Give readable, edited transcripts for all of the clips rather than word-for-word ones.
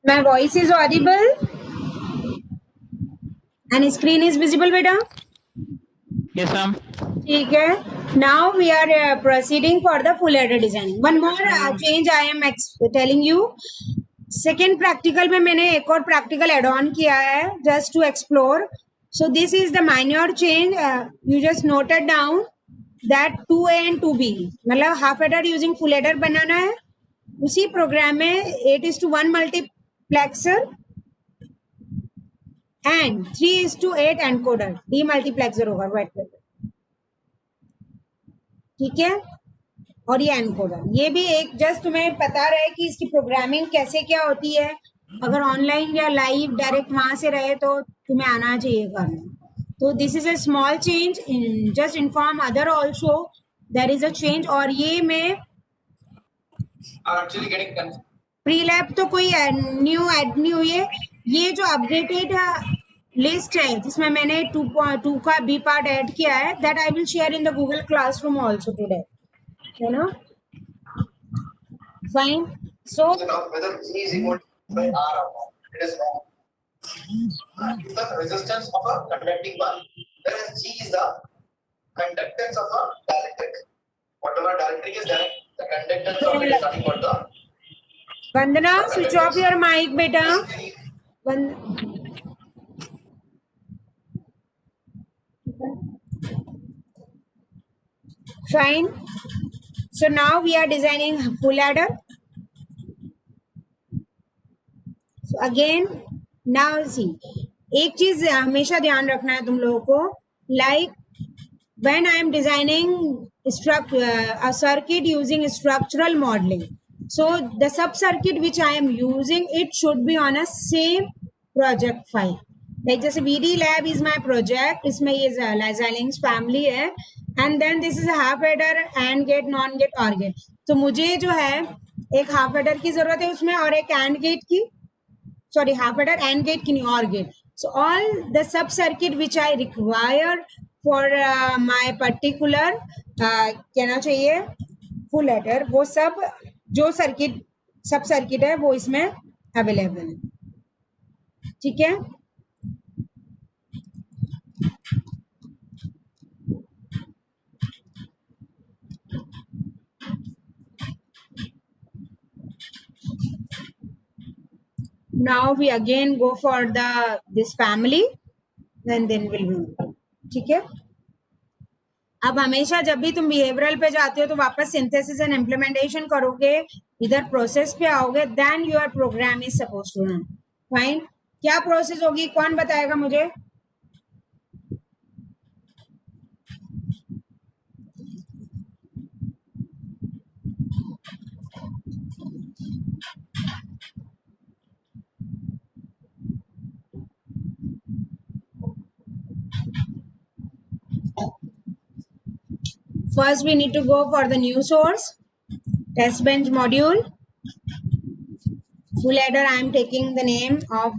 My voice is audible and screen is visible, beta? Yes, ma'am. ठीक है. Now we are proceeding for the full header designing. One more change I am telling you. Second practical में मैंने एक और practical add on किया है just to explore. So this is the minor change. You just noted down that 2A and 2B मतलब half adder using full adder बनाना है. उसी प्रोग्राम में 8:1 multiplexer and 3:8 encoder demultiplexer होगा write paper. ठीक है. और ये एनकोडर ये भी एक जस्ट तुम्हें पता रहे कि इसकी प्रोग्रामिंग कैसे क्या होती है. अगर ऑनलाइन या लाइव डायरेक्ट वहां से रहे तो तुम्हें आना चाहिए करना. तो this is a small change. Just inform other also there is a change. और ये मैं प्री लैब तो कोई न्यू ऐड नहीं हुई है. ये जो अपडेटेड लिस्ट है जिसमें मैंने 2 का बी पार्ट ऐड किया है that I will share in the Google classroom also today. You know, fine. So now whether G is equal to by R or not, it is wrong. It's the resistance of a conducting bar, whereas G is the conductance of a dielectric. Whatever dielectric is there, the conductance of it is nothing but the. Vandana, switch off your mic, beta. Fine. So now we are designing full adder. So again, now see, एक चीज हमेशा ध्यान रखना है तुम लोगों को. Like when I am designing a circuit using structural modeling, so the sub circuit which I am using it should be on a same project file. Like जैसे VD lab is my project, इसमें ये Xilinx family है. And then this is a half adder, AND gate, non gate, OR gate. तो मुझे जो है एक half adder की जरूरत है उसमें और एक AND gate की. Sorry, half adder, AND gate की नहीं, OR gate. So all the sub circuit which I require for my particular कहना चाहिए फुल एडर, वो सब जो सर्किट सब सर्किट है वो इसमें अवेलेबल है. ठीक है. Now we again go for this family and then we'll move. ठीक है. अब हमेशा जब भी तुम बिहेवियरल पे जाते हो तो वापस सिंथेसिस एंड इम्प्लीमेंटेशन करोगे, इधर प्रोसेस पे आओगे, then your program is suppose to run. Fine. क्या प्रोसेस होगी कौन बताएगा मुझे? First, we need to go for the new source, test bench module. Full header, I am taking the name of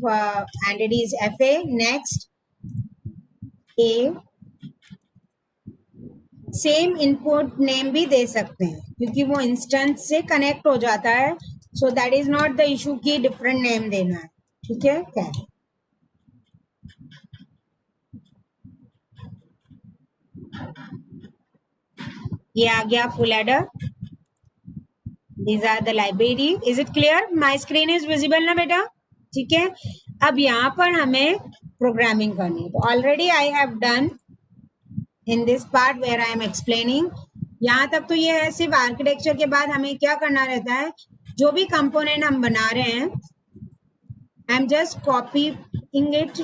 entity is FA. Next, A. Same input name भी दे सकते हैं क्योंकि वो इंस्टेंस से कनेक्ट हो जाता है. सो that is not the issue कि डिफरेंट नेम देना है. ठीक है. क्या ये आ गया full adder. These are the library. Is it clear? My screen is visible ना बेटा? ठीक है. अब यहाँ पर हमें प्रोग्रामिंग करनी है. तो already I have done in this part where I am explaining. यहाँ तक तो ये है. सिर्फ आर्किटेक्चर के बाद हमें क्या करना रहता है, जो भी कंपोनेंट हम बना रहे हैं I am just copying it.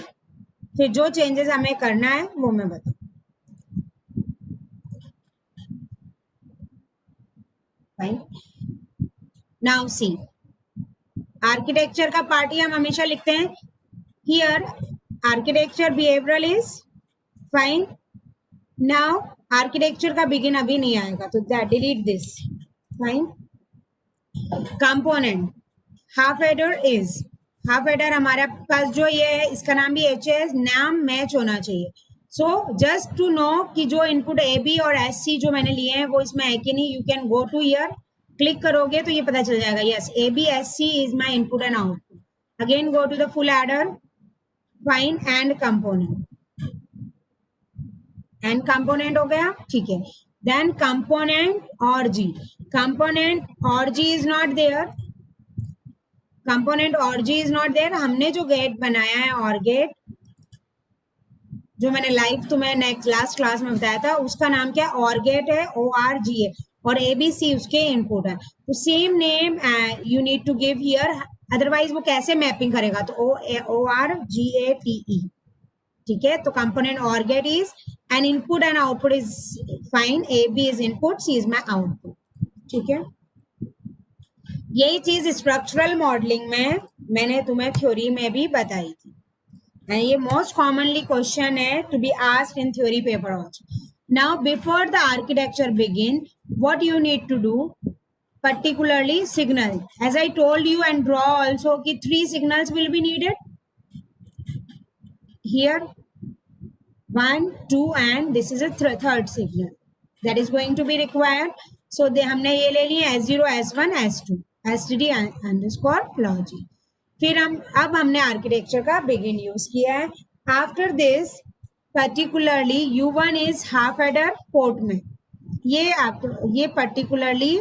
फिर जो चेंजेस हमें करना है वो मैं बताऊँ. फाइन. नाउ सी, आर्किटेक्चर का पार्ट ही हम हमेशा लिखते हैं. Here architecture behavioural is fine. Now architecture का बिगिन अभी नहीं आएगा तो delete this. Fine. Component half adder is half adder हमारे पास जो ये है इसका नाम भी एच है. नाम मैच होना चाहिए. सो जस्ट टू नो कि जो इनपुट ए बी और एस सी जो मैंने लिए हैं वो इसमें है कि नहीं, you can go to here click करोगे तो ये पता चल जाएगा, yes ABSC is my input and output. Again go to the full adder, find and component. And component हो गया, ठीक है. देन कंपोनेंट और जी. कंपोनेंट और जी इज नॉट देयर. कंपोनेंट और जी इज नॉट देयर. हमने जो गेट बनाया है और गेट, जो मैंने लाइव तुम्हें नेक्स्ट लास्ट क्लास में बताया था, उसका नाम क्या है, और गेट है, ORGA, और ABC उसके इनपुट है. तो same name you need to give here, otherwise वो कैसे मैपिंग करेगा, तो ORGATE. ठीक है. तो कंपोनेंट और gate is an input and output is fine. AB is input, C is my output. ठीक है. यही चीज स्ट्रक्चरल मॉडलिंग में मैंने तुम्हें थ्योरी में भी बताई थी. ये मोस्ट कॉमनली क्वेश्चन है to be asked in theory paper also. Now before the architecture begin, what you need to do, particularly signal, as I told you and draw also कि 3 signals will be needed here, 1 2 and this is a third signal that is going to be required. So हमने ये ले लिए S0 S1 S2 std underscore logic. फिर अब हमने architecture का begin use किया है. After this particularly U1 is half adder port में. ये पर्टिकुलरली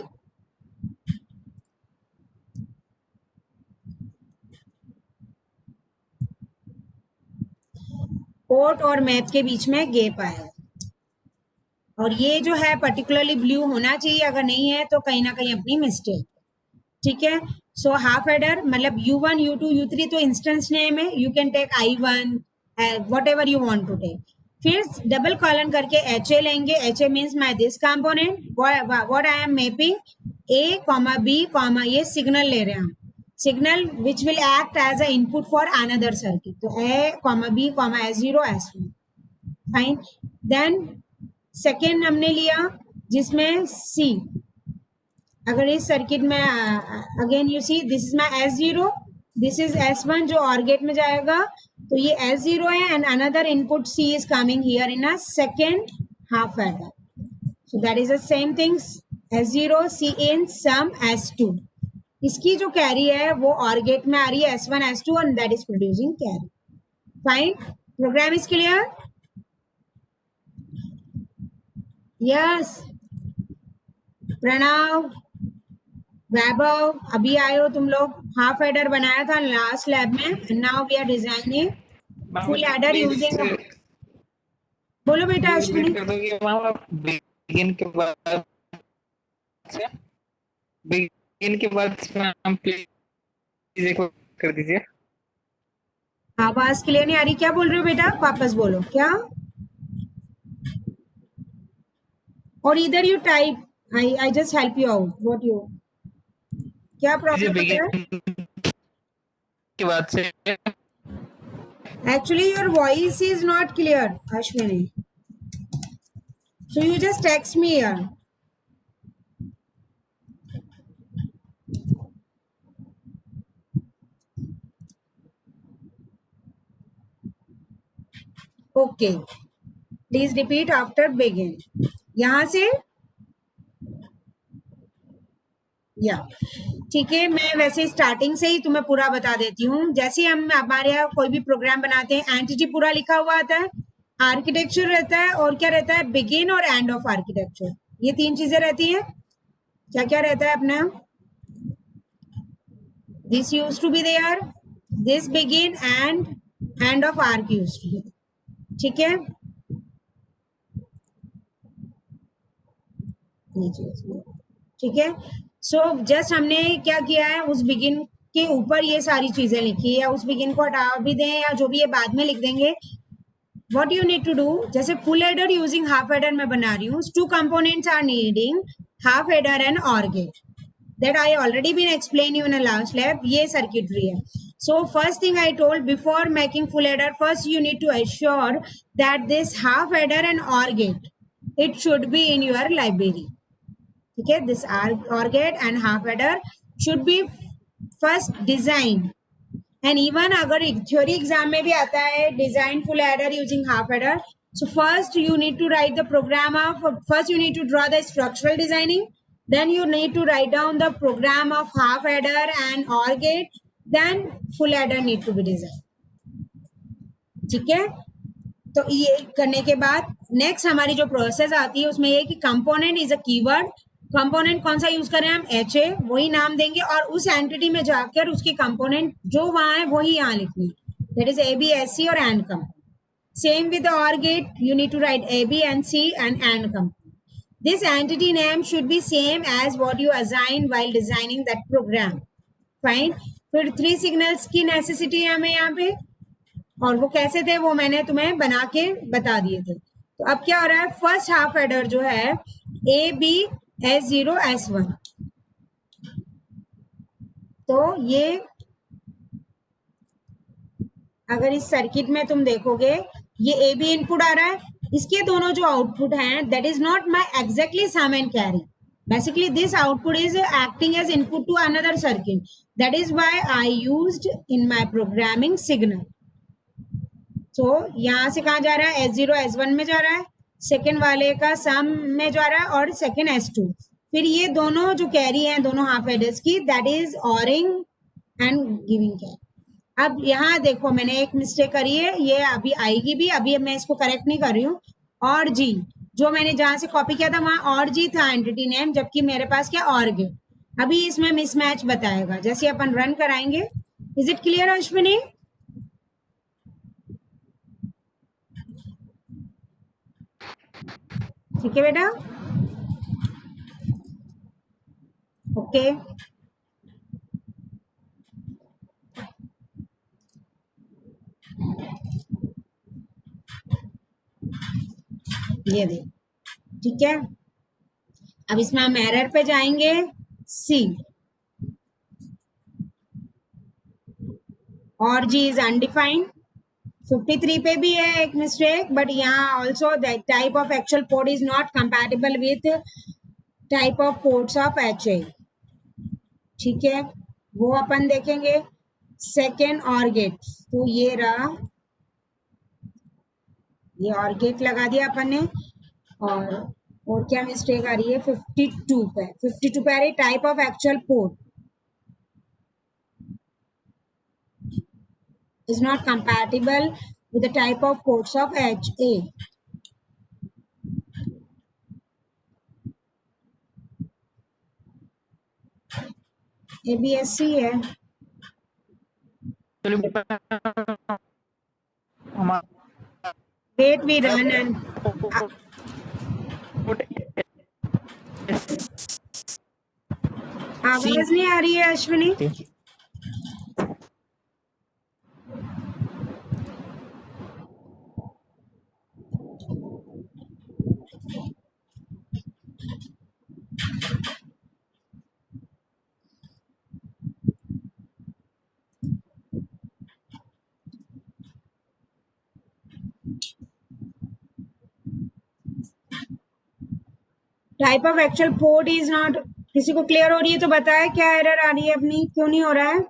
पोर्ट और मैप के बीच में गैप आया, और ये जो है पर्टिकुलरली ब्लू होना चाहिए, अगर नहीं है तो कहीं ना कहीं अपनी मिस्टेक. ठीक है. सो हाफ एडर मतलब U1 U2 U3 तो इंस्टेंस नेम है, you can take I1 whatever you want to take. फिर डबल कॉलन करके HA लेंगे. HA means my this component, what I am mapping A, B, ये signal ले रहे हैं हम, signal which will act as a input for another circuit. तो A, B, S0 S1. Fine. Then second हमने लिया जिसमें C. अगर इस सर्किट में again you see this is my S0, this is S1 जो OR गेट में जाएगा, तो ये S0 है and another input C is coming here in a second half adder. So that is the same things, S0 C in sum S2. इसकी जो carry है वो OR गेट में आ रही है S1 S2 and that is producing carry. Fine. Program is clear? Yes. Pranav, Vaibhav, अभी आए हो तुम लोग. हाफ एडर बनाया था लास्ट लैब में. Now we are designing full adder using. बोलो बेटा अश्विनी. बिगिन के बाद प्लीज एक कर दीजिए. आवाज क्लियर नहीं आ रही. क्या बोल रहे हो बेटा, वापस बोलो. क्या? और इधर you type, I just help you out. What you? क्या प्रॉब्लम है? के बाद से Actually, your voice is not clear, Ashwini. So you just text me here. Okay. Please repeat after begin. यहाँ से या ठीक है. मैं वैसे स्टार्टिंग से ही तुम्हें पूरा बता देती हूँ. जैसे हम हमारे यहाँ कोई भी प्रोग्राम बनाते हैं, एंटिटी पूरा लिखा हुआ आता है, आर्किटेक्चर रहता है, और क्या रहता है, बिगिन और एंड ऑफ आर्किटेक्चर. ये 3 चीजें रहती हैं. क्या क्या रहता है अपना, this use to be there, this begin and end of arch use to be. ठीक है. ठीक है. सो जस्ट हमने क्या किया है, उस बिगिन के ऊपर ये सारी चीजें लिखी है. उस बिगिन को हटा भी दें या जो भी ये बाद में लिख देंगे. What you need to do, जैसे full adder using half adder मैं बना रही हूँ. 2 components are needing half adder and OR gate. That I already been explain you in last lab. ये सर्किटरी है. So first thing I told before making full adder, first you need to assure that this half adder and OR gate it should be in your library. ठीक है. This OR gate and half adder should be first design. And even अगर theory exam में भी आता है design full adder using half adder, so first you need to write the program of, first you need to draw the structural designing, then you need to write down the program of half adder and OR gate, then full adder need to be designed. ठीक है, तो ये करने के बाद next हमारी जो process आती है उसमें ये कि component is a keyword. Component कौन सा यूज करें हम, HA, वही नाम देंगे और उस एंटिटी में जाकर उसके कंपोनेंट जो वहां है वही यहाँ लिखनी है. दैट इज AB, SC और AND component. Same with the OR gate, you need to write AB and C and AND component. This entity name should be same as what you assigned while designing that program. Fine. फिर 3 signals की necessity है हमें यहाँ पे, और वो कैसे थे वो मैंने तुम्हें बना के बता दिए थे. तो अब क्या हो रहा है, फर्स्ट हाफ एडर जो है AB S0 S1, तो ये अगर इस सर्किट में तुम देखोगे ये AB इनपुट आ रहा है, इसके दोनों जो आउटपुट हैं that is not my exactly sum and carry. Basically this output is acting as input to another circuit. That is why I used in my programming signal. So यहाँ से कहाँ जा रहा है, S0 S1 में जा रहा है, सेकेंड वाले का सम में जा रहा है और सेकेंड S2. फिर ये दोनों जो कैरी हैं दोनों हाफ एडर्स की, that is ORing and giving carry. अब यहाँ देखो मैंने एक मिस्टेक करी है, ये अभी आएगी भी, अभी मैं इसको करेक्ट नहीं कर रही हूँ. और जी जो मैंने जहाँ से कॉपी किया था वहां और जी था एंटिटी नेम, जबकि मेरे पास क्या और गेट. अभी इसमें मिसमैच बताएगा जैसे अपन रन कराएंगे. Is it clear Ashwini? ठीक है बेटा, ओके. ये देख, ठीक है. अब इसमें हम एरर पे जाएंगे, सी और जी इज अनडिफाइंड. 53 पे भी है एक मिस्टेक, बट यहाँ also that type of actual port is not compatible with type of ports of HA. ठीक है, वो अपन देखेंगे. सेकेंड और गेट, तो ये रहा, ये और गेट लगा दिया अपन ने. और क्या मिस्टेक आ रही है, 52 पे आ रही type of actual port is not compatible with the type of ports of HA. ABSC है. Wait, we run and आवाज नहीं आ रही है Ashwini. Type of actual port is not. किसी को क्लियर हो रही है तो बताए क्या एरर आ रही है अपनी, क्यों नहीं हो रहा है?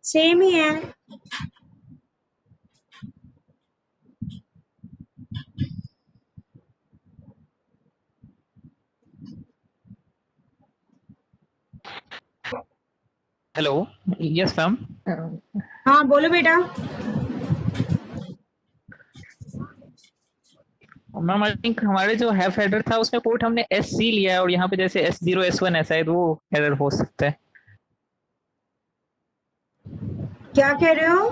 सेम ही है. Hello, yes ma'am. हाँ बोलो बेटा. मैम आई थिंक हमारे जो हैफ हेडर था उसमें पोर्ट हमने SC लिया है और यहाँ पे जैसे S0 S1 ऐसा है, तो वो एरर हो सकता है. क्या कह रहे हो?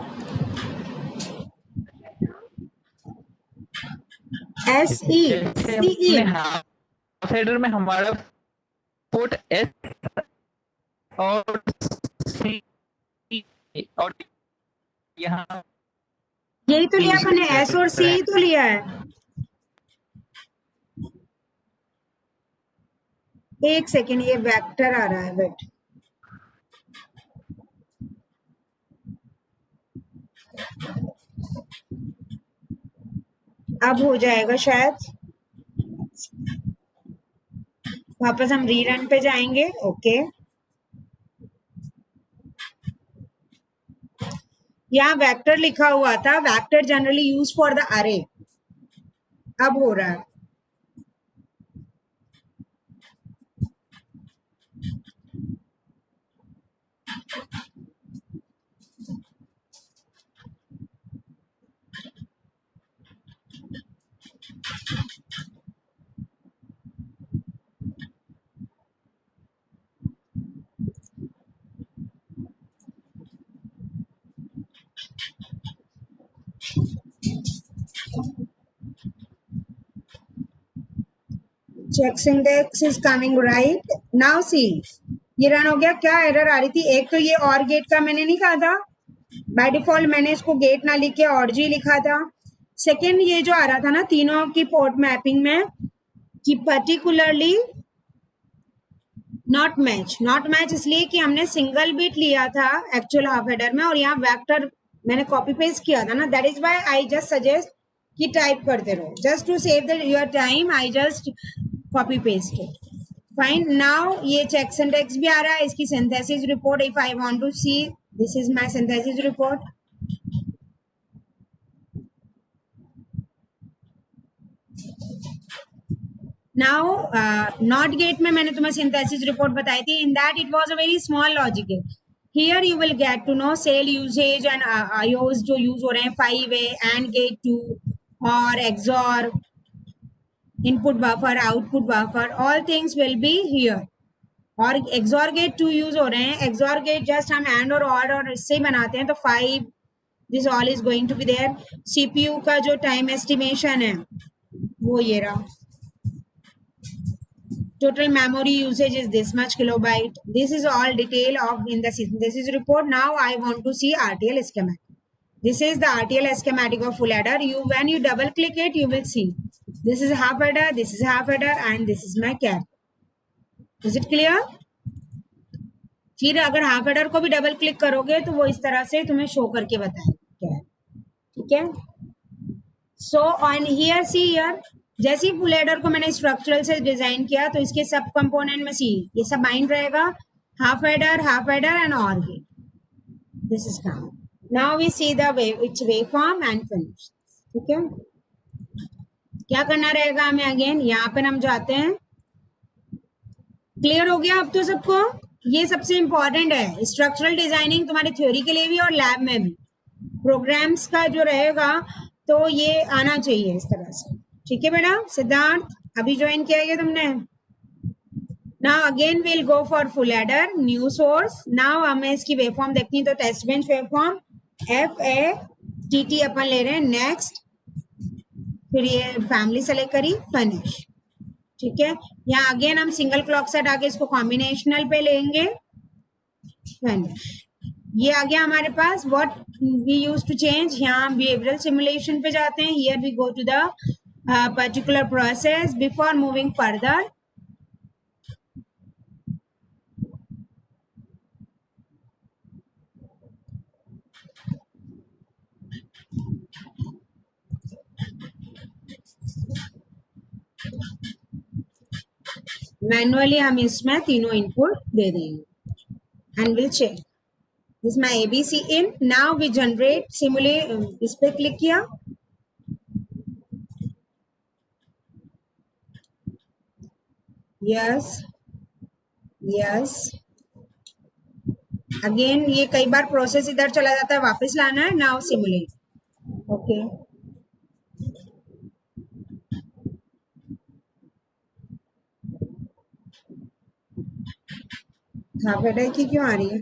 SE CE हाफ हेडर में हमारा पोर्ट S और C और यहाँ यही तो लिया मैंने, S और C ही तो लिया है. एक सेकेंड, ये वेक्टर आ रहा है, वेट. अब हो जाएगा शायद. वापस हम रीरन पे जाएंगे. ओके, यहाँ वेक्टर लिखा हुआ था. Vector generally use for the array. अब हो रहा है. Checks index is coming right now see ये रन हो गया क्या एरर आ रही थी एक तो ये और गेट का मैंने नहीं कहा था बाय डिफॉल्ट मैंने इसको गेट ना लिख के और जी लिखा था सेकेंड ये जो आ रहा था ना तीनों की पोर्ट मैपिंग में कि पर्टिकुलरली नॉट मैच इसलिए कि हमने सिंगल बिट लिया था एक्चुअल हाफ हेडर में और यहाँ वेक्टर मैंने कॉपी पेस्ट किया था ना that is why I just suggest कि टाइप करते रहो just to save the your time I just copy paste fine now ये चेक्स इंडेक्स भी आ रहा है इसकी synthesis report if I want to see this is my synthesis report now not gate में मैंने तुम्हें सिंथेसिस रिपोर्ट बताई थी in that it was a very small logic gate here you will get to know cell usage and iOS जो use हो रहे हैं 5-way and gate 2 और XOR input buffer output buffer all things will be here और XOR gate 2 use हो रहे हैं XOR get just हम एंड और ऑड और इससे ही बनाते हैं तो 5 this all is going to be there CPU का जो टाइम एस्टिमेशन है वो ये रहा total memory usage is this much kilobyte this is all detail of in the synthesis report now I want to see RTL schematic this is the RTL schematic of full header you when you double click it you will see this is half header this is half header and this is my cap is it clear फिर अगर half header को भी double click करोगे तो वो इस तरह से तुम्हें शो करके बताएगा क्या है ठीक है so on here see here जैसे ही फुल हेडर को मैंने स्ट्रक्चरल से डिजाइन किया तो इसके सब कंपोनेंट में सी ये सब बाइंड रहेगा half adder and or gate this is काम now we see the it's waveform and finish ठीक है क्या करना रहेगा हमें अगेन यहाँ पर हम जाते हैं क्लियर हो गया अब तो सबको ये सबसे इंपॉर्टेंट है स्ट्रक्चरल डिजाइनिंग तुम्हारी थ्योरी के लिए भी और लैब में भी प्रोग्राम्स का जो रहेगा तो ये आना चाहिए इस तरह से ठीक है बेटा सिद्धार्थ अभी ज्वाइन किया है तुमने now again will go for full header new source now हमें इसकी वेवफॉर्म देखनी है तो टेस्ट बेंच वेवफॉर्म FATT अपन ले रहे हैं नेक्स्ट फिर ये फैमिली सेलेक्ट करी फिनिश ठीक है यहाँ अगेन हम सिंगल क्लॉक सेट आगे इसको कॉम्बिनेशनल पे लेंगे फिनिश ये आ गया हमारे पास what we use to change यहाँ बिहेवियरल सिमुलेशन पे जाते हैं here we go to the particular process before moving further manually हम इसमें तीनों इनपुट दे देंगे and will check this my ABC in now we generate simulate इस पे क्लिक किया यस अगेन ये कई बार प्रोसेस इधर चला जाता है वापस लाना है now simulate okay half header की क्यों आ रही है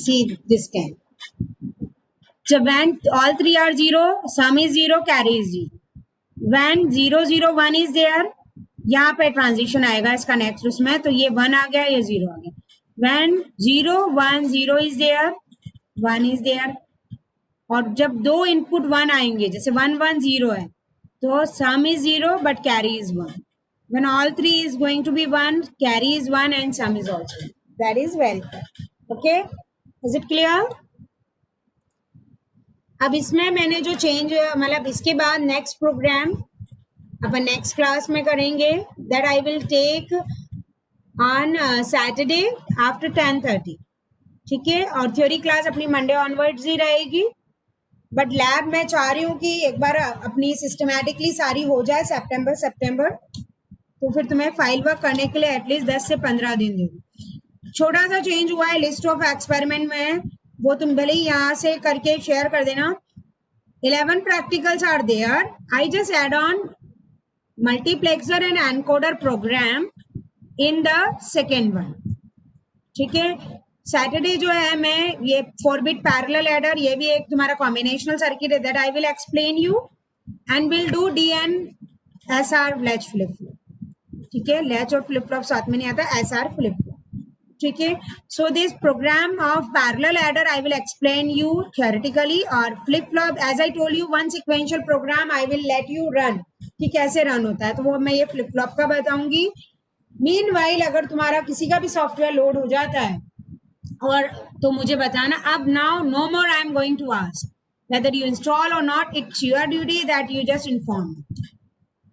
see this can so when all three are 0 sum is 0 carry is 0 when 0 0 1 is there यहाँ पे ट्रांजिशन आएगा इसका नेक्स्ट उसमें तो ये 1 आ गया ये 0 आ गया when 0 1 0 is there 1 is there और जब दो इनपुट 1 आएंगे जैसे 1 1 0 है तो sum is 0 but carry is 1 when all three is going to be 1 carry is 1 and sum is also 1 that is very good okay is it clear अब इसमें मैंने जो चेंज मतलब इसके बाद नेक्स्ट प्रोग्राम अपन नेक्स्ट क्लास में करेंगे that I will take on Saturday after 10:30, ठीक है। और थ्योरी क्लास अपनी मंडे ऑनवर्ड्स ही रहेगी, बट लैब मैं चाह रही हूँ कि एक बार अपनी सिस्टमैटिकली सारी हो जाए सितंबर, तो फिर तुम्हें फाइल वर्क करने के लिए एटलीस्ट 10 से 15 दिन दूंगी। छोटा सा चेंज हुआ है लिस्ट ऑफ एक्सपेरिमेंट में, वो तुम भले ही यहाँ से करके शेयर कर देना। 11 practicals are there. I just add on multiplexer and encoder program in the second one, ठीक है। सैटरडे जो है मैं ये 4-bit पैरेलल एडर, ये भी एक तुम्हारा कॉम्बिनेशनल सर्किट है, that I will explain you and will do D and S R latch flip flop, ठीक है। लैच और फ्लिप फ्लॉप साथ में नहीं आता, एस आर फ्लिप फ्लॉप, ठीक है। So this program of parallel adder I will explain you theoretically, और flip flop as I told you one sequential program I will let you run, कि कैसे run होता है, तो वो मैं ये फ्लिप फ्लॉप का बताऊंगी। मीनवाइल अगर तुम्हारा किसी का भी सॉफ्टवेयर लोड हो जाता है और तो मुझे बताना। अब now no more I am going to ask whether you install और not, it's your duty that you just inform,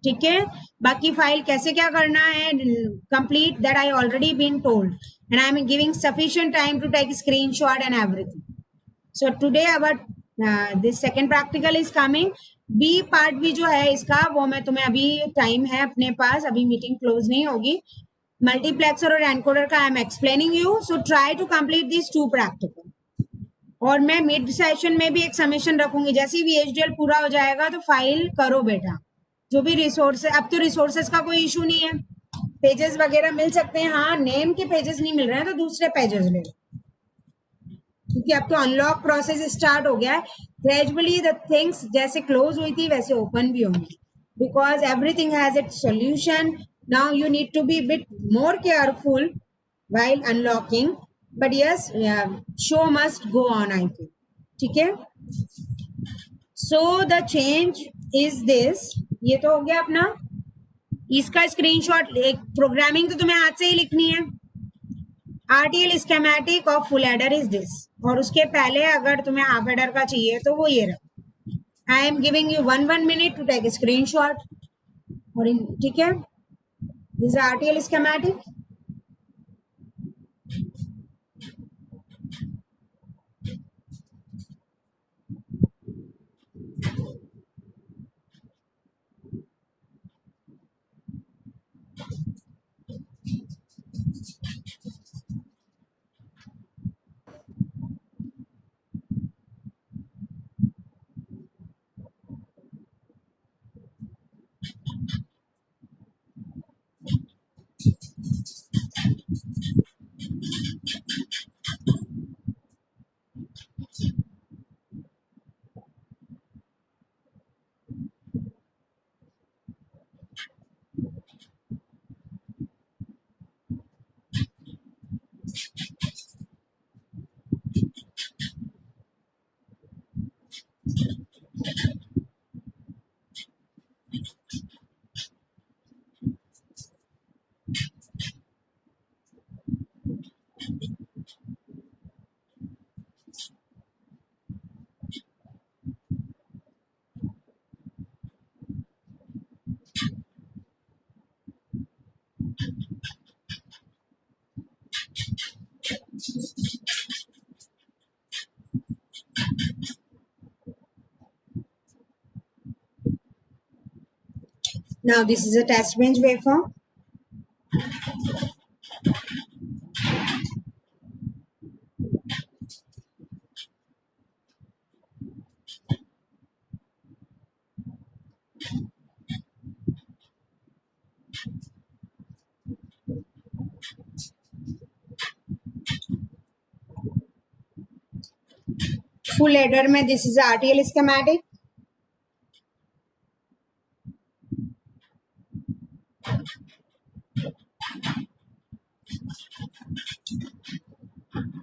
ठीक है। बाकी फाइल कैसे क्या करना है complete, that I already been told and I am giving sufficient time to take screenshot and everything. So today our this second practical is coming. B part भी जो है इसका, वो मैं तुम्हें अभी टाइम है अपने पास, अभी मीटिंग क्लोज नहीं होगी। मल्टीप्लेक्सर और एनकोडर का I am explaining you, so try to complete this 2 practical. और मैं मिड सेशन में भी एक समीशन रखूंगी, जैसे ही VHDL पूरा हो जाएगा तो फाइल करो बेटा। जो भी रिसोर्स, अब तो रिसोर्सेज का कोई इशू नहीं है, पेजेस वगैरह मिल सकते हैं। हाँ, नेम के पेजेस नहीं मिल रहे हैं तो दूसरे पेजेस ले लो, क्योंकि अब तो अनलॉक प्रोसेस स्टार्ट हो गया है। ग्रेजुअली द थिंग्स जैसे क्लोज हुई थी वैसे ओपन भी होंगी, because everything has its solution. Now you need to be bit more careful while unlocking, but yes, show must go on, I feel, ठीक है। so the change is this, ये तो हो गया अपना। इसका स्क्रीनशॉट, एक प्रोग्रामिंग तो तुम्हें हाथ से ही लिखनी है। RTL schematic of full adder is this, और उसके पहले अगर तुम्हें हाफ एडर का चाहिए तो वो ये रहा। I am giving you 1 minute to take screenshot, और ठीक है, this RTL schematic. Now this is a test bench waveform. Full header में this is a RTL schematic.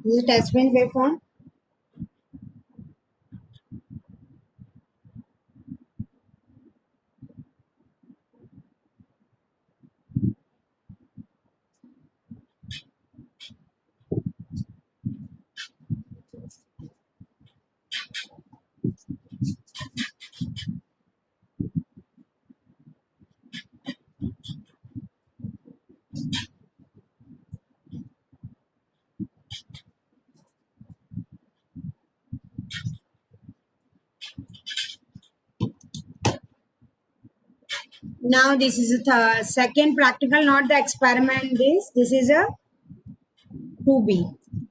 This is a test bench waveform. Now this is the second practical, not the experiment. This is a 2B.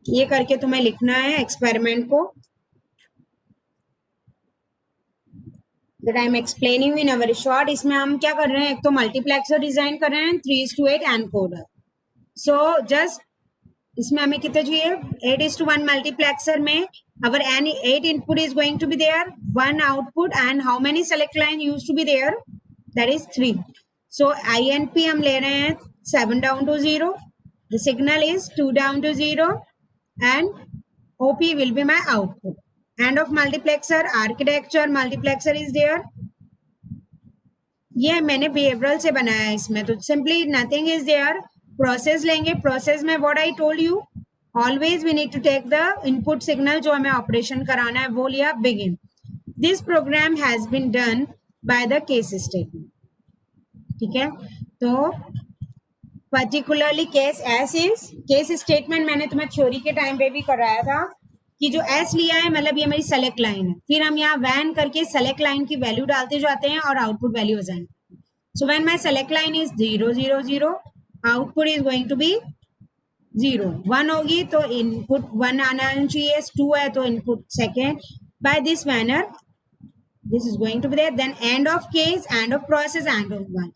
ये करके तुम्हें लिखना है experiment को, that I am explaining in a very short. इसमें हम क्या कर रहे हैं, एक तो मल्टीप्लेक्सर डिजाइन कर रहे हैं 3:8 एनकोडर. सो जस्ट इसमें हमें कितने चाहिए, 8:1 मल्टीप्लेक्सर में अगर any 8 input is going to be there, 1 output, and how many select line use to be there, that is 3. So INP हम ले रहे हैं 7 down to 0, the signal is 2 down to 0, and OP will be my output. End of multiplexer, architecture multiplexer is there. ये मैंने behavioral से बनाया है इसमें, तो simply nothing is there. Process लेंगे, process में what I told you, always we need to take the input signal जो हमें operation कराना है वो लिया, begin. This program has been done by the case statement. ठीक है, तो particularly case S is, case statement मैंने तुम्हें थ्योरी के टाइम पे भी कराया था कि जो S लिया है मतलब ये मेरी सेलेक्ट लाइन है, फिर हम यहाँ वैन करके सेलेक्ट लाइन की वैल्यू डालते जाते हैं और output value assign. So when my select line is 0 0 0, output is going to be 0. 1 होगी तो इनपुट 1 आना चाहिए, 2 है तो input second. By this manner this is going to be there. Then end of case, end of process, end of one.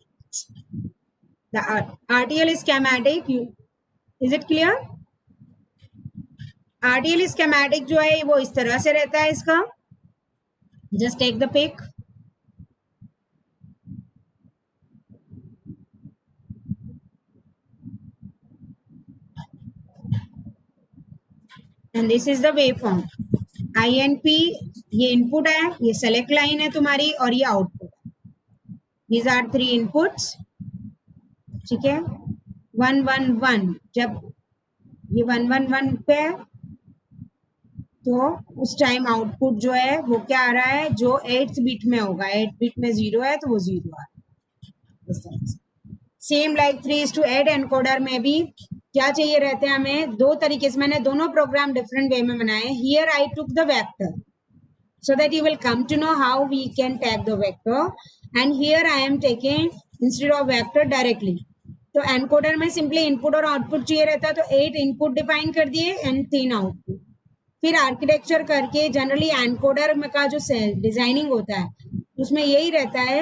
The RTL schematic, is it clear? RTL schematic जो है वो इस तरह से रहता है इसका. Just take the pic. And this is the waveform. INP ये इनपुट है, ये सेलेक्ट लाइन है तुम्हारी और ये आउटपुट. These are 3 inputs. ठीक है, 1 1 1, जब ये 1 1 1 पे है तो उस टाइम आउटपुट जो है वो क्या आ रहा है, जो 8th बिट में होगा, 8 बिट में 0 है तो वो 0 आ रहा है. सेम लाइक 3:8 एनकोडर में भी क्या चाहिए रहते हैं हमें, दो तरीके से. मैंने दोनों प्रोग्राम डिफरेंट वे में बनाए. Here I took the vector so that you will come to know how we can tag the vector, and here I am taking instead of vector directly. तो एनकोडर में simply input और output चाहिए रहता है, तो 8 input define कर दिए and 3 output. फिर आर्किटेक्चर करके जनरली एनकोडर में का जो डिजाइनिंग होता है उसमें यही रहता है.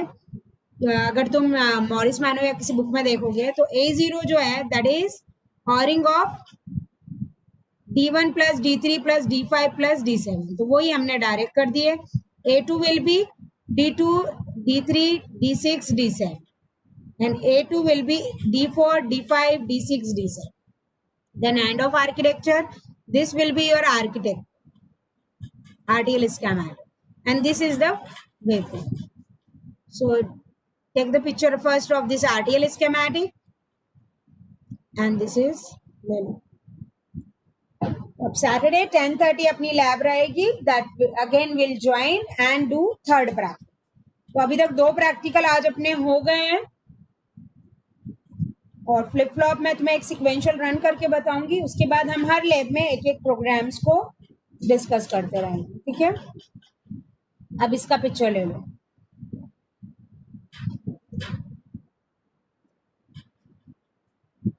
अगर तुम मॉरिस मैनो या किसी बुक में देखोगे तो A0 जो है that is ORing of D1 plus D3 plus D5 plus D7, तो वही हमने डायरेक्ट कर दिए. A2 will be D2, D3, D6, D7, and A2 will be D4, D5, D6, D7. Then end of architecture, this will be your architect, RTL schematic, and this is the waveform. So take the picture first of this RTL schematic, and this is well. अब Saturday 10:30 अपनी lab रहेगी, that again will join and do third practical. तो अभी तक 2 practical आज अपने हो गए हैं और फ्लिप फ्लॉप में तुम्हें एक सिक्वेंशियल रन करके बताऊंगी. उसके बाद हम हर लैब में एक एक प्रोग्राम्स को डिस्कस करते रहेंगे. ठीक है, अब इसका पिक्चर ले लो.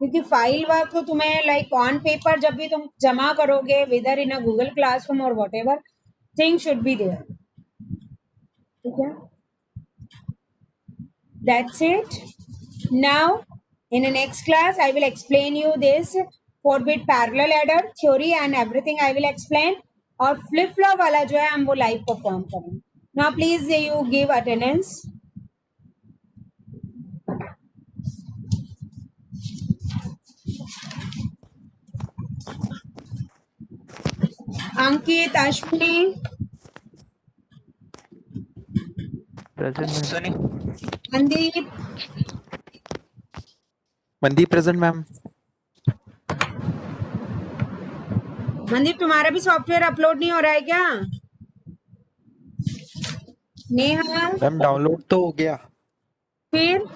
क्योंकि फाइल वर्क तो तुम्हें लाइक ऑन पेपर जब भी तुम जमा करोगे, whether in a Google classroom और whatever, thing should be there. ठीक है, that's it. Now in the next class I will explain you this 4-bit parallel adder theory and everything I will explain. और flip flop वाला जो है हम वो live perform करेंगे. Now please you give attendance. Ankit, Ashwini, Mandeep. Mandeep present ma'am. Mandeep तुम्हारा भी software upload नहीं हो रहा है क्या? नेहा मैम डाउनलोड तो हो गया, फिर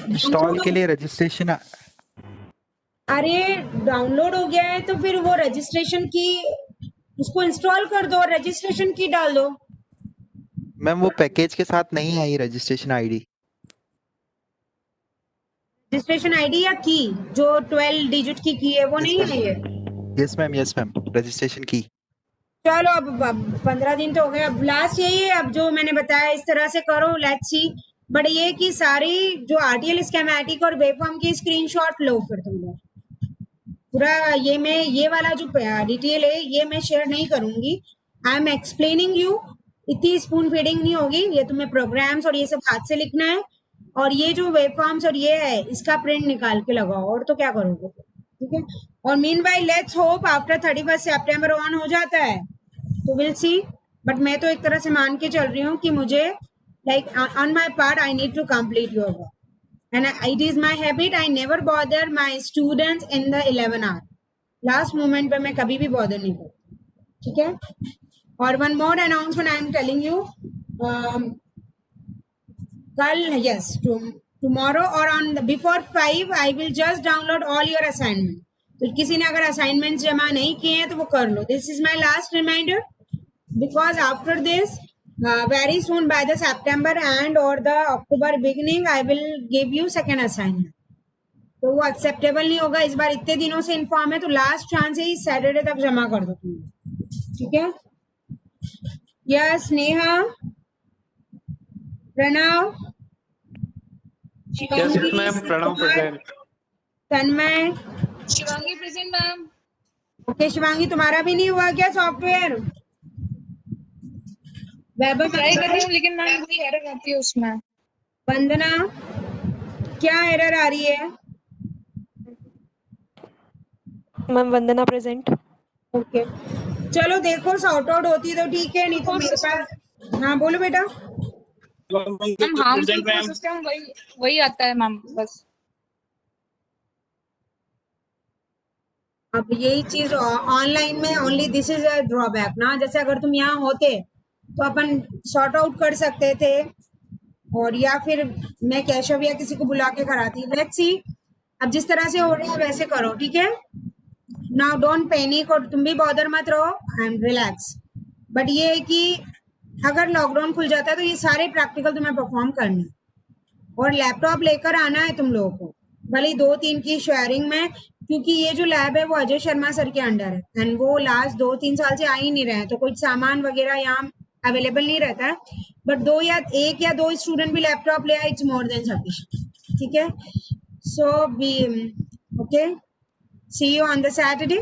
इंस्टॉल के लिए रजिस्ट्रेशन. अरे डाउनलोड हो गया है तो फिर वो रजिस्ट्रेशन की उसको इंस्टॉल कर दो और रजिस्ट्रेशन की डाल दो. मैम वो पैकेज के साथ नहीं I registration ID. Registration ID या की, जो 12 डिजिट की है वो नहीं है ये। यस मैम रजिस्ट्रेशन की। चलो अब 15 दिन तो हो गए, अब लास्ट यही है। अब जो मैंने बताया इस तरह से करो, लेट्स सी। बट ये कि सारी जो आरटीएल स्कीमेटिक और वेबफॉर्म की स्क्रीनशॉट लो फिर तुम लोग पूरा। ये वाला जो डिटेल है ये मैं शेयर नहीं करूंगी। आई एम एक्सप्लेनिंग यू, इतनी स्पून फीडिंग नहीं होगी। ये तुम्हें प्रोग्राम्स और ये सब हाथ से लिखना है, और ये जो वेबफॉर्म्स और ये है इसका प्रिंट निकाल के लगाओ, और तो क्या करोगे, ठीक है। और mean by let's hope after 31 September on हो जाता है तो विल सी। बट मैं तो एक तरह से मान के चल रही हूँ कि मुझे like on my part I need to complete your work, and it is my habit, I never bother my students in the 11 hour, last moment पे मैं कभी भी bother नहीं करती, ठीक है। और one more announcement I am telling you, कल yes tomorrow or on before 5 I will just download all your assignment। तो किसी ने अगर assignments जमा नहीं किए हैं तो वो कर लो। This is my last reminder because after this very soon by the September and or the October beginning I will give you second assignment। तो वो एक्सेप्टेबल नहीं होगा इस बार, इतने दिनों से इन्फॉर्म है, तो लास्ट चांस है इस सैटरडे तक जमा कर दो तुम, ठीक है। Yes Neha, Pranav, Shivangi, ma'am Pranav present. Tanmay, Shivangi present ma'am. Okay Shivangi, तुम्हारा भी नहीं हुआ क्या सॉफ्टवेयर? वैभव ट्राई कर रही हूँ लेकिन मैम वही एरर आती है उसमें। वंदना, क्या एरर आ रही है? मैम वंदना प्रेजेंट। ओके चलो देखो सॉर्ट आउट होती है तो ठीक है, नहीं तो मेरे पास। हाँ बोलो बेटा। मैम हार्मफुल सिस्टम वही आता है मैम बस। अब यही चीज ऑनलाइन में only this is a drawback ना। जैसे अगर तुम यहाँ होते तो अपन सॉर्ट आउट कर सकते थे, और या फिर मैं कैशव या किसी को बुला के कराती। लेट्स सी, अब जिस तरह से हो रहा है वैसे करो, ठीक है। नाउ डोंट पैनिक, और तुम भी बॉदर मत रहो एंड रिलैक्स। बट ये है कि अगर लॉकडाउन खुल जाता है तो ये सारे प्रैक्टिकल तुम्हें परफॉर्म करने, और लैपटॉप लेकर आना है तुम लोगों को, भले 2-3 की शेयरिंग में, क्योंकि ये जो लैब है वो अजय शर्मा सर के अंडर है एंड वो लास्ट 2-3 साल से आ ही नहीं रहे हैं, तो कुछ सामान वगैरह यहाँ अवेलेबल नहीं रहता है। बट 1 या 2 स्टूडेंट भी लैपटॉप ले आए, इट्स मोर देन सफिशिएंट, ठीक है। So be okay, see you on the Saturday.